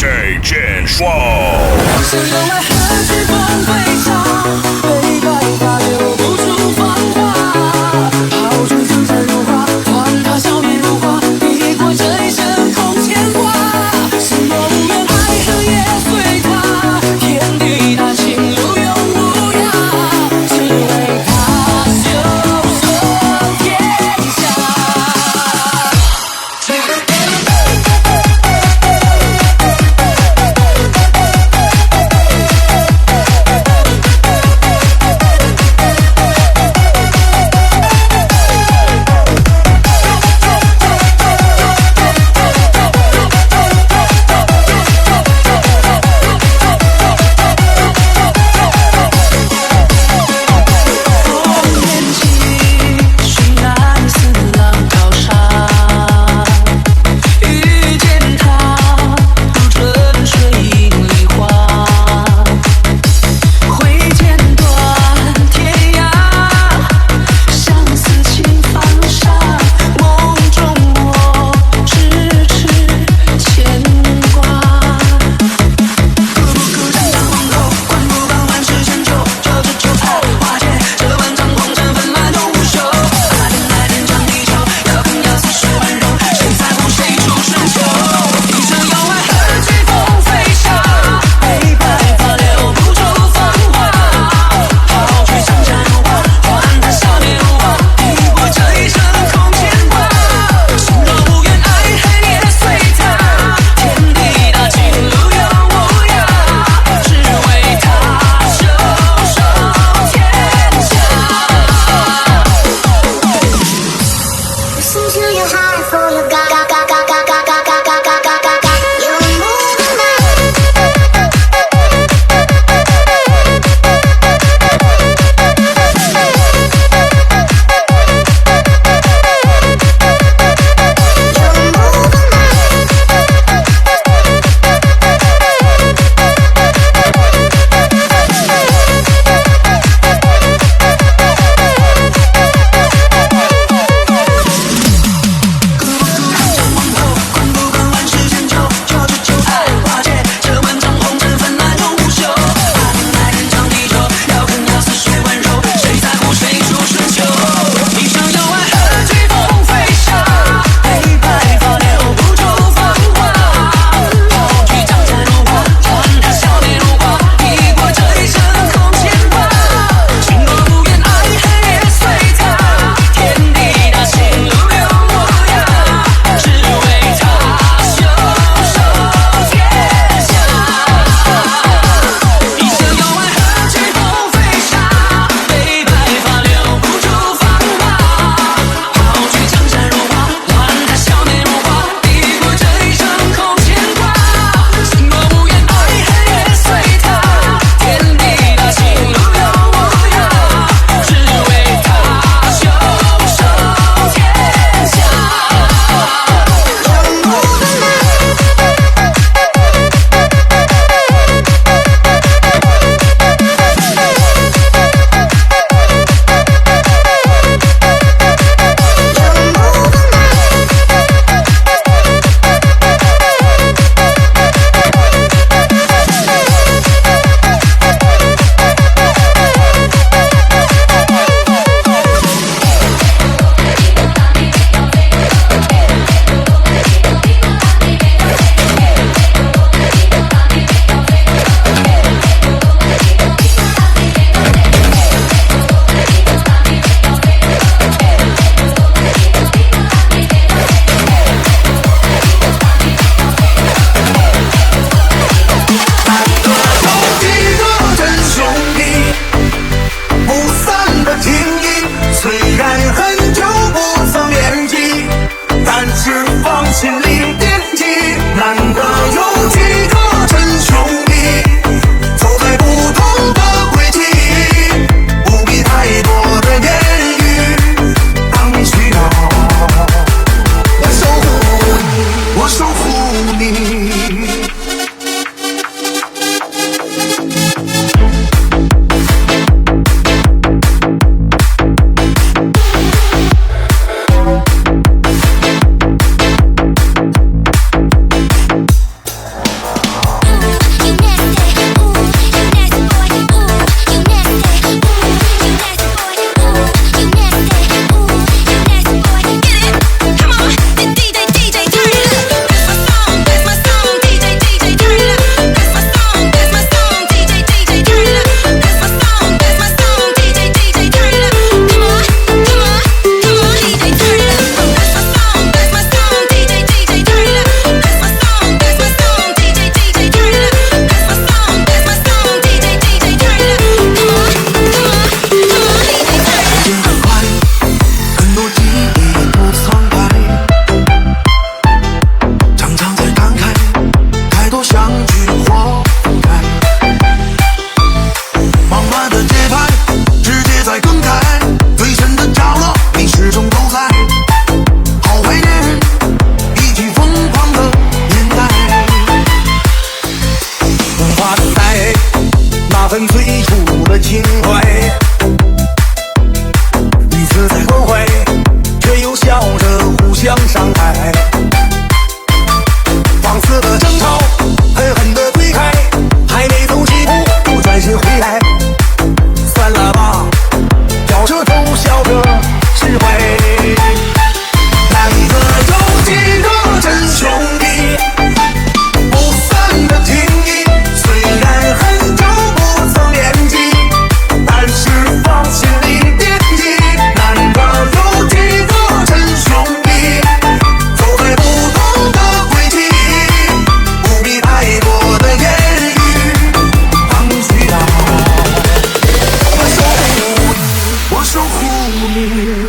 DJ 建双。是用爱和剧本对唱，背靠他留不住芳华，抛出江山如画，换他笑面如花，抵过这一生空牵挂，是永远爱恨也随他，天地大情无忧无恙，只为他袖手天下。的情怀。彼此在关怀，却又笑着互相伤害。放肆的争吵，狠狠的推开，还没走几步，转身回来。算了吧，摇着头，笑着释怀。难得有几个真兄弟，不散的情谊。虽然很久不曾联系，但是放心里惦记。难得有几个真兄弟，走在不同的轨迹，不必太多的言语抗拒啊。我守护你。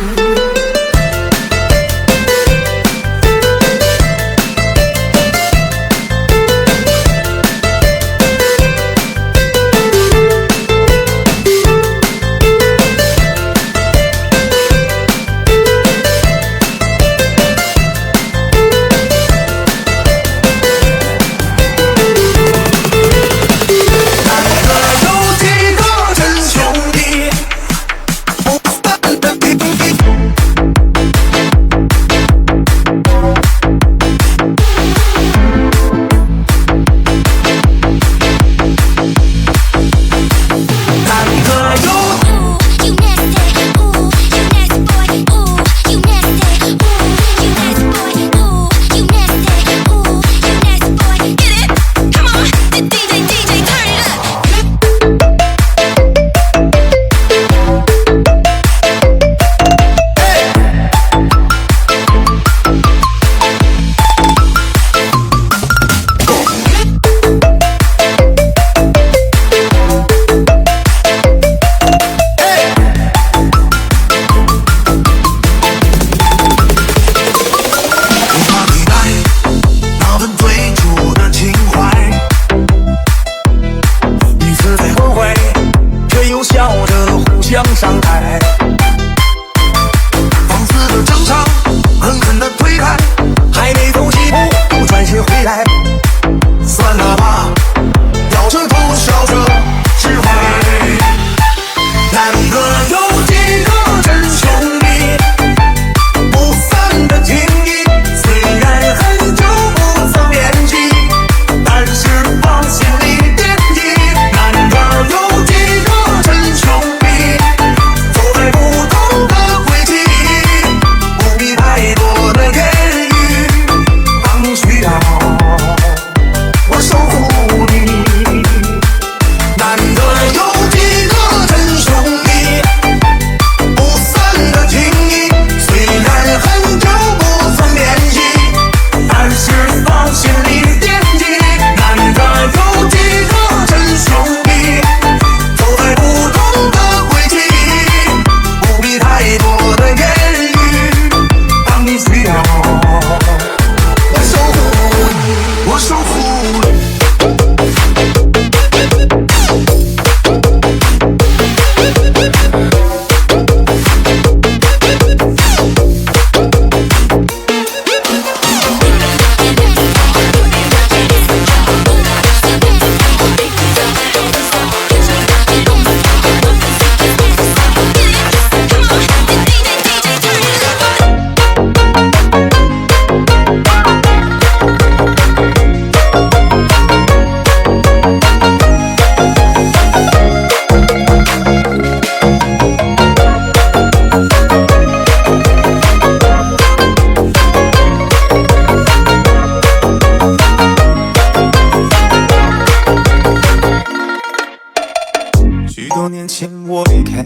多年前我离开了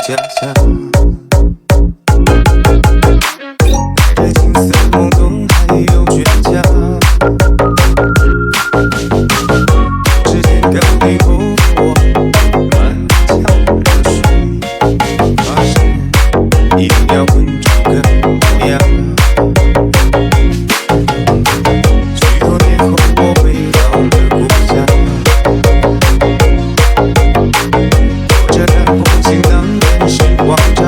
家乡，带着青涩懵懂还有倔强，时间告别后我漫长的寻发现一秒混出个模样。许多年后我回到了故乡，着那风行囊满是广场。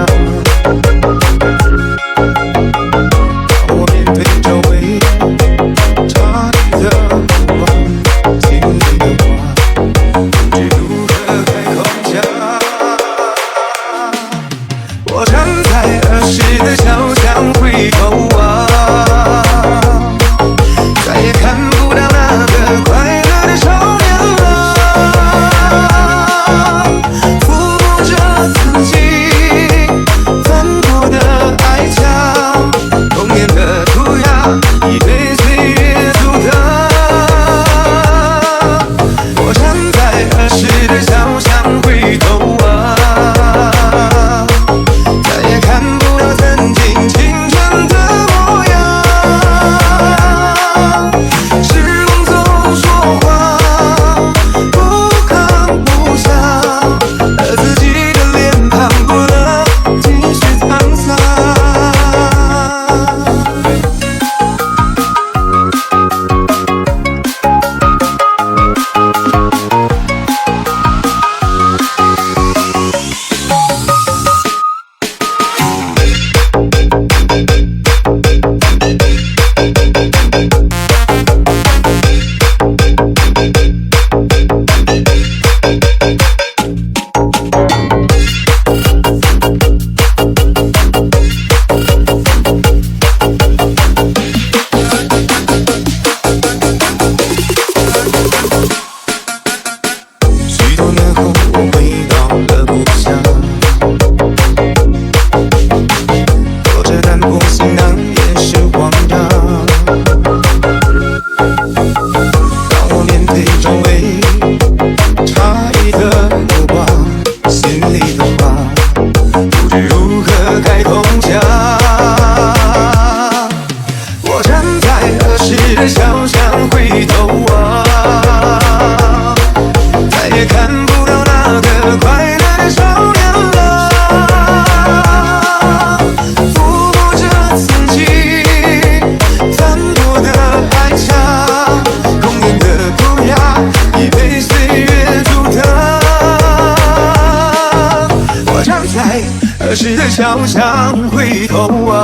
想想回头望，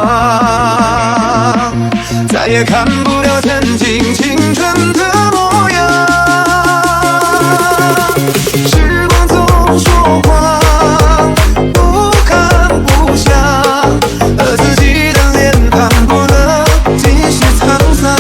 再也看不了曾经青春的模样。时光总说谎，不看不想，而自己的脸庞不能继续沧桑。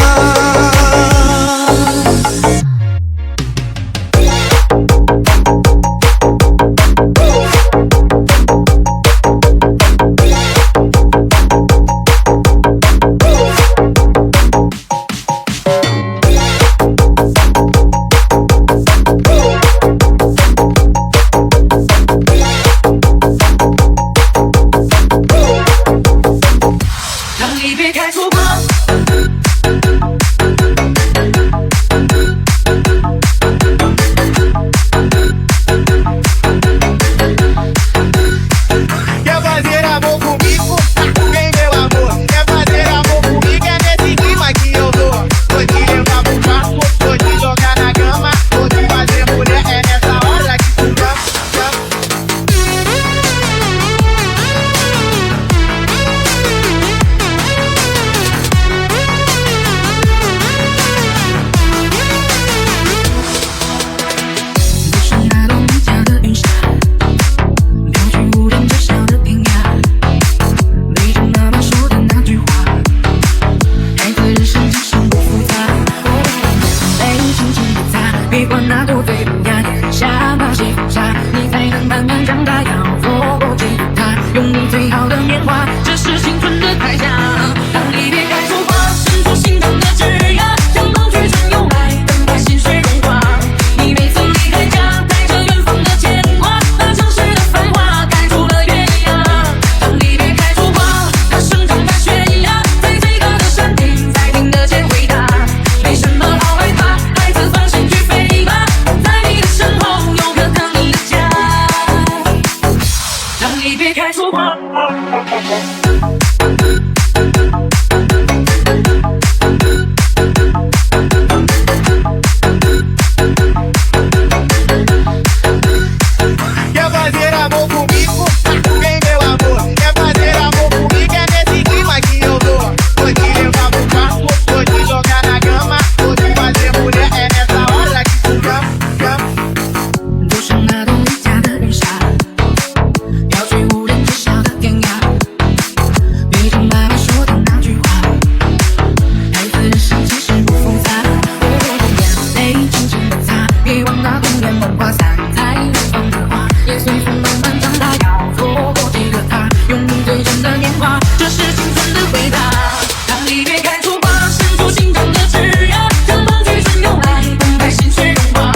别管那多飞不雅，眼下那些风沙，你才能慢慢长大。要做过记住它，用你最好的年华，这是青春的代价。当离别该出发，伸出心中的枝桠，向梦去春又来，等待心水融化。你每次离开家，带着远方的牵挂，那城市的繁华盖住了月牙。当离别该出发，它生长在悬崖，在最高的山顶，才听得见回答。没什么好害怕，孩子放心去飞。别开出花，Quer fazer amor comigo? Vem meu amor. Quer fazer amor comigo? É nesse clima que eu tô. Vou te levar pro quarto, vou te jogar na cama, vou te fazer mulher. É nessa hora que tu chama. 就像那冬离家的云霞，飘去无人知晓的天涯。背着妈妈说的那句话，孩子人生其实不复杂。眼泪轻轻地擦，别忘那童年梦话散在远方的花，也随风慢慢长大。要错过这个他，用你最真的年华，这是青春的回答。当离别开出花，伸出心中的枝桠，向梦去春又来，等待心水融化。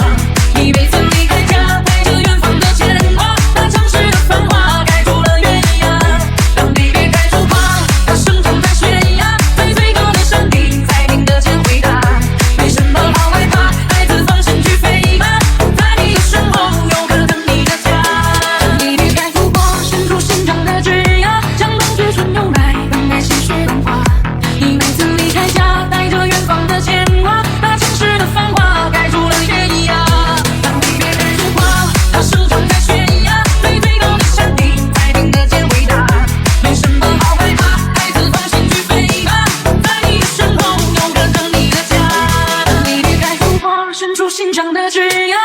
你未曾离开家，带着远方的牵挂，那城市的繁华盖住了月牙。当离别开出花，它生长在悬崖，在最高的山顶，才听得见回答。没什么好害怕，孩子放心去飞吧，在你的身后有个等你的家。当离别开出花，伸出心中的枝桠，向冬去春又来，等待心水融化。你每次离开家，带着远方的牵挂，那城市的繁华盖住了月牙。当离别开出花，它生长在悬崖，在最高的山顶，才听得见回答。没什么好害怕，孩子放心去飞吧，在你的身后有个等你的家。当离别开出花，伸出心上的枝桠。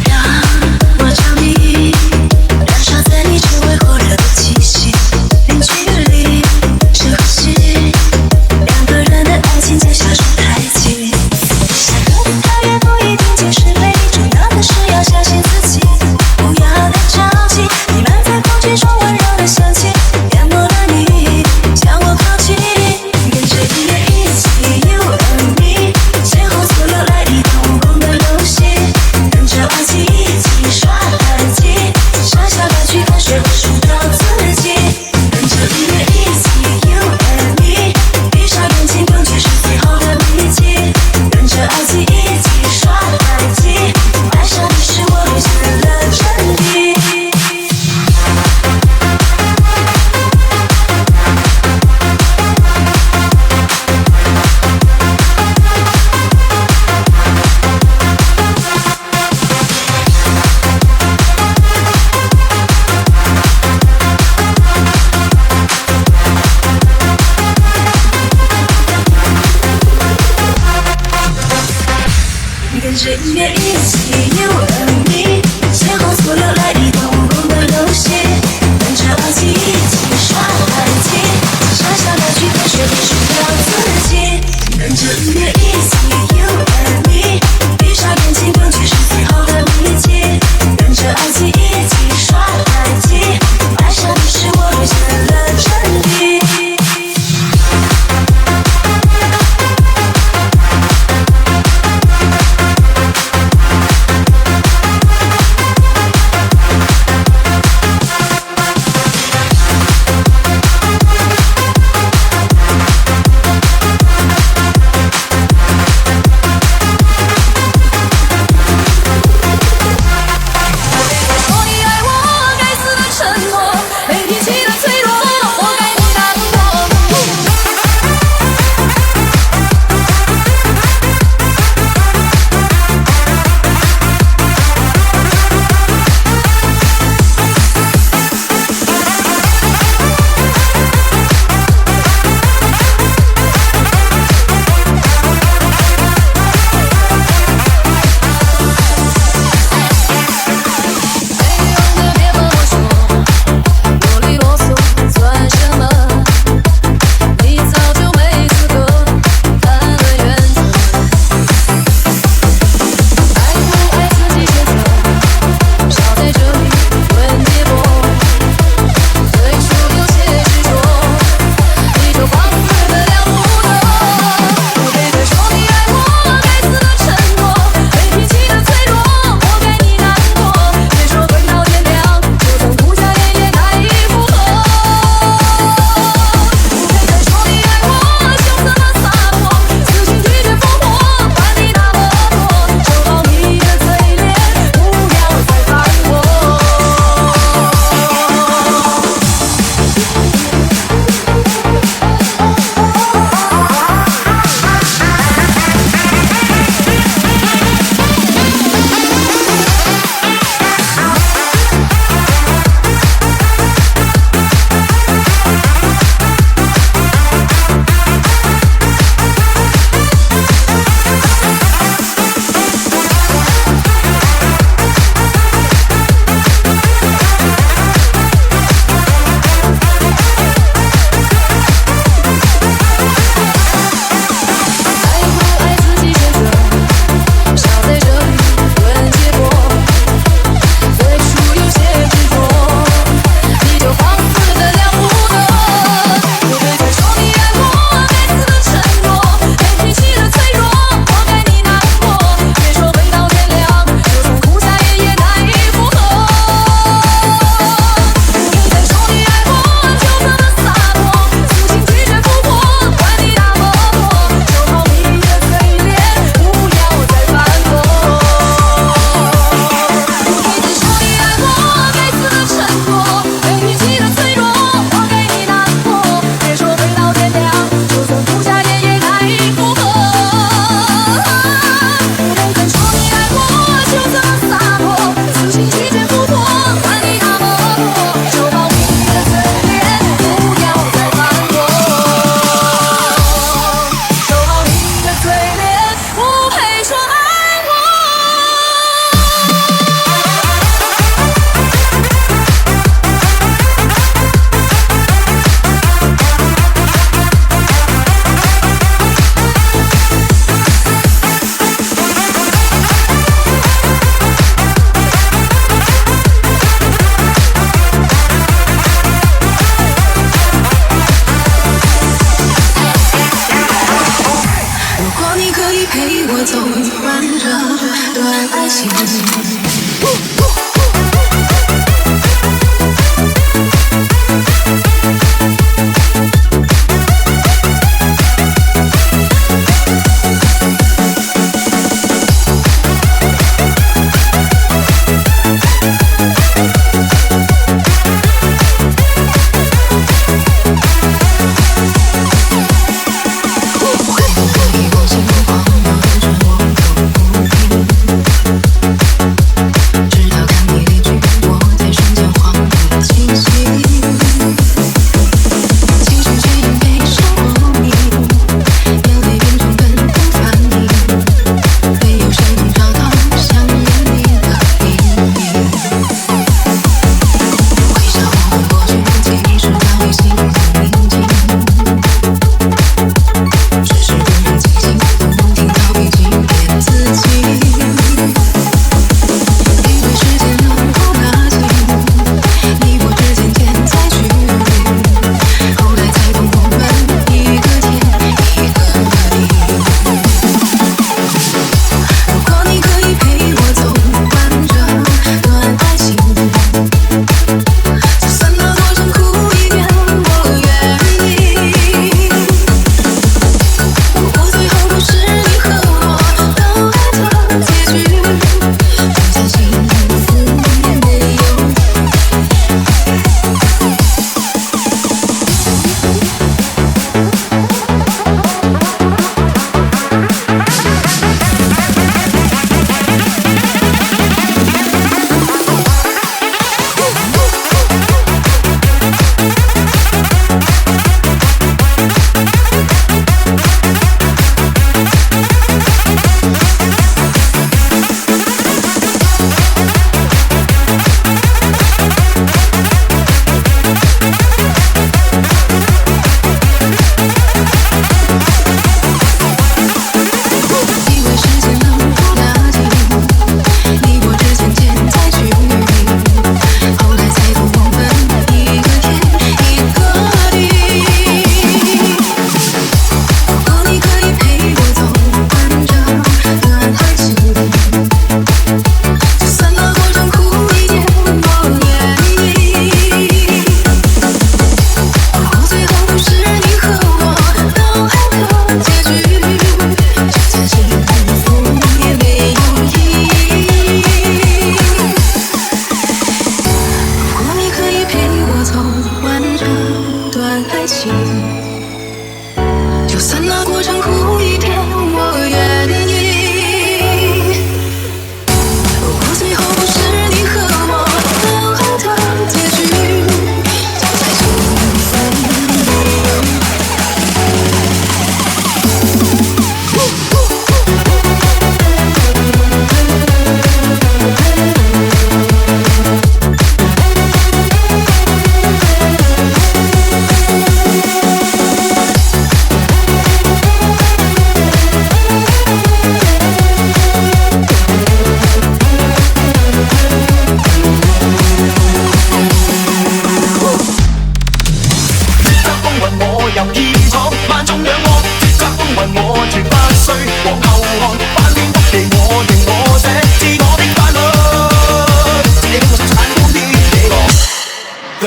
让我将你燃烧在你只为火热的气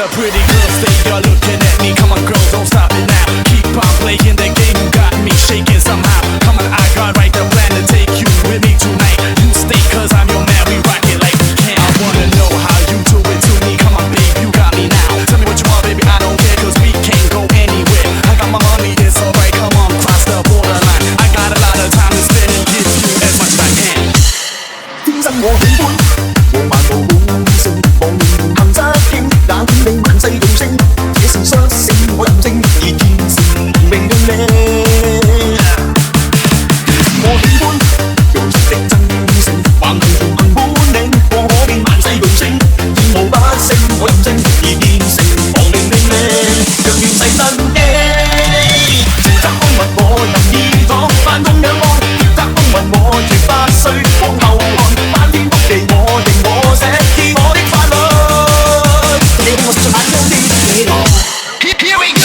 the pretty girls, they are looking at me. Come on, girl, don't stop it now. Keep on playing the game, you got me shaking somehow. Come on, I got right the plan to take you with me tonight. You stay, cause I'm your man, we rock it like can. I wanna know how you do it to me. Come on, babe, you got me now. Tell me what you want, baby, I don't care, cause we can't go anywhere. I got my money, it's alright, come on, cross the borderline. I got a lot of time to spend and give you as much as I can. 天生我喜歡，和萬無本性，望面含側傾，那天你萬世巨星，這是率性我任性，而天生命令你。我喜歡用實力爭勝，橫行同憑本領，我可變萬世巨星，戰無不勝我任性，而天生亡命令你，讓亂世震驚。叱咤風雲我任意闖，翻中仰望，叱咤風雲我絕不需往後看，翻天覆地我定我寫，是我的法律。你我實在眼中的你我。Here we go。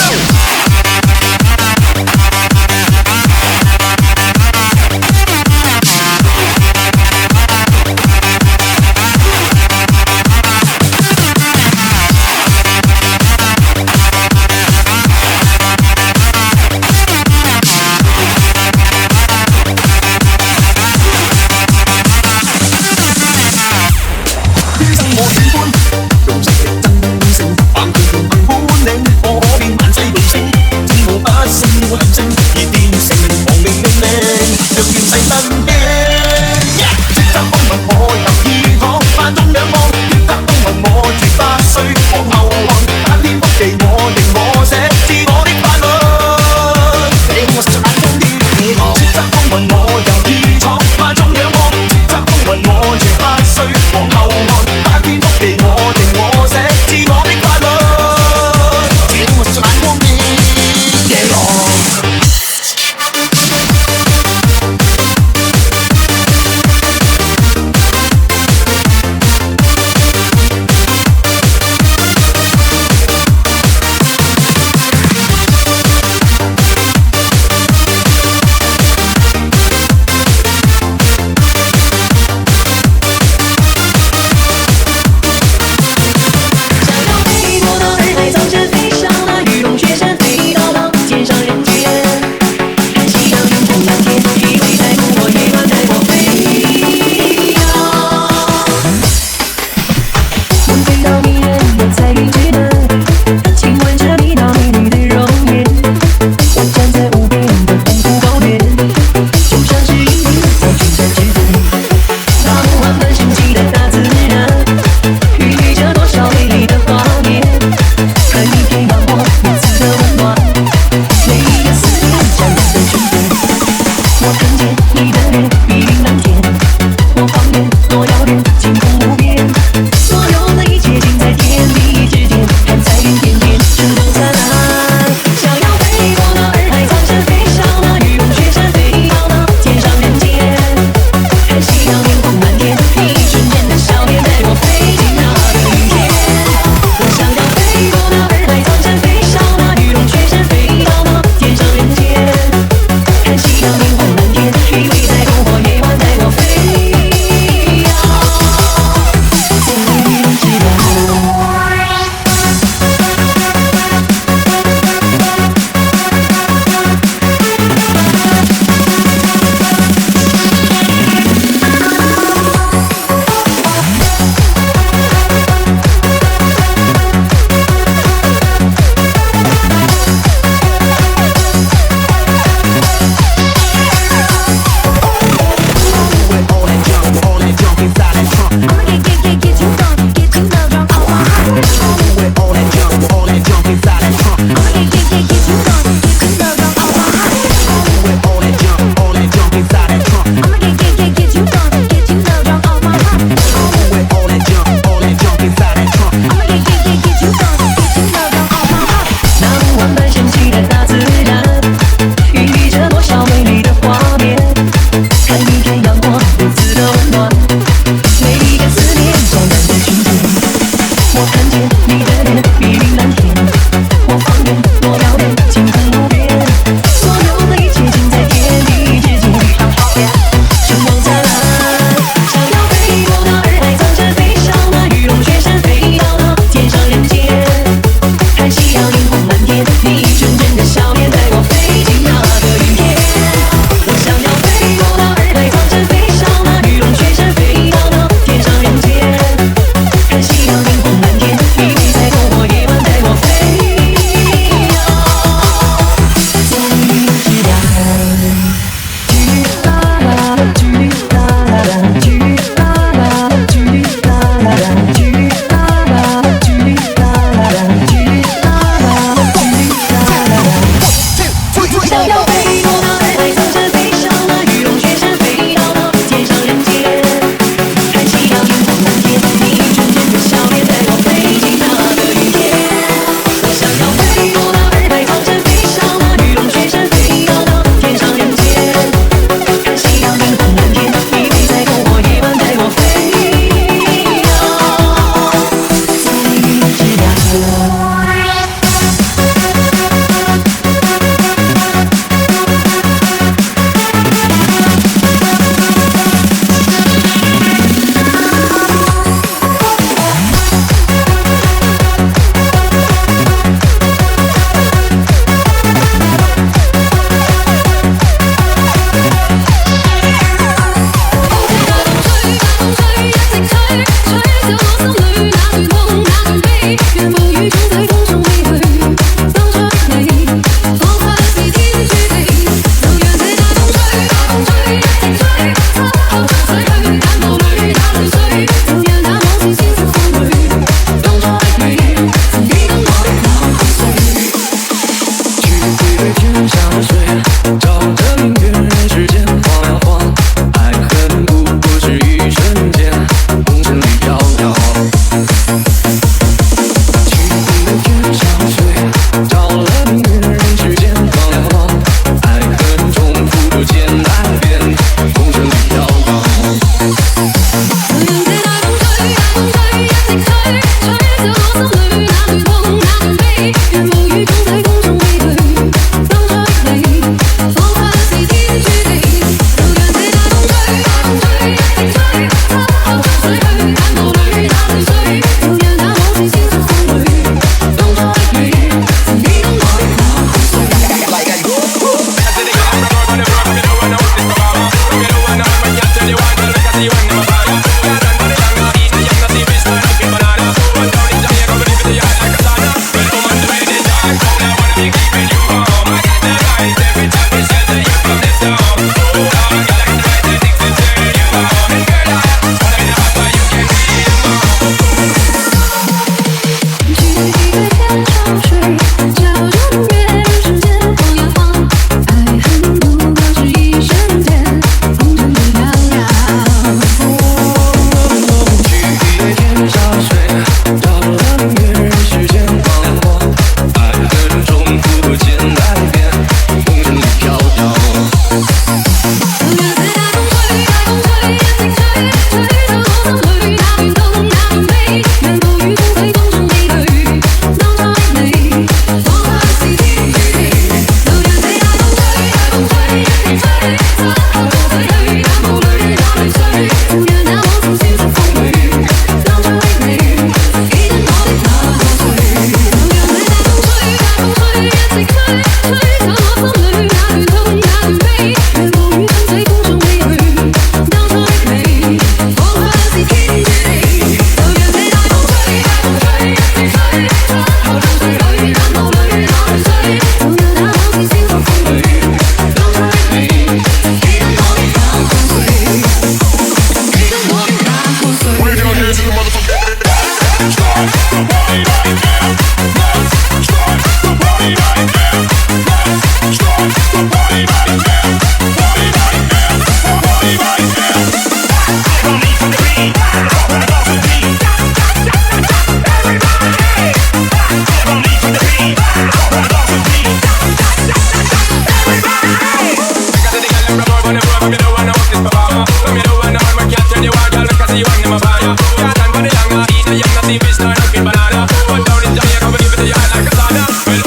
banana. One down in Jamaica, we give it to you like a sauna.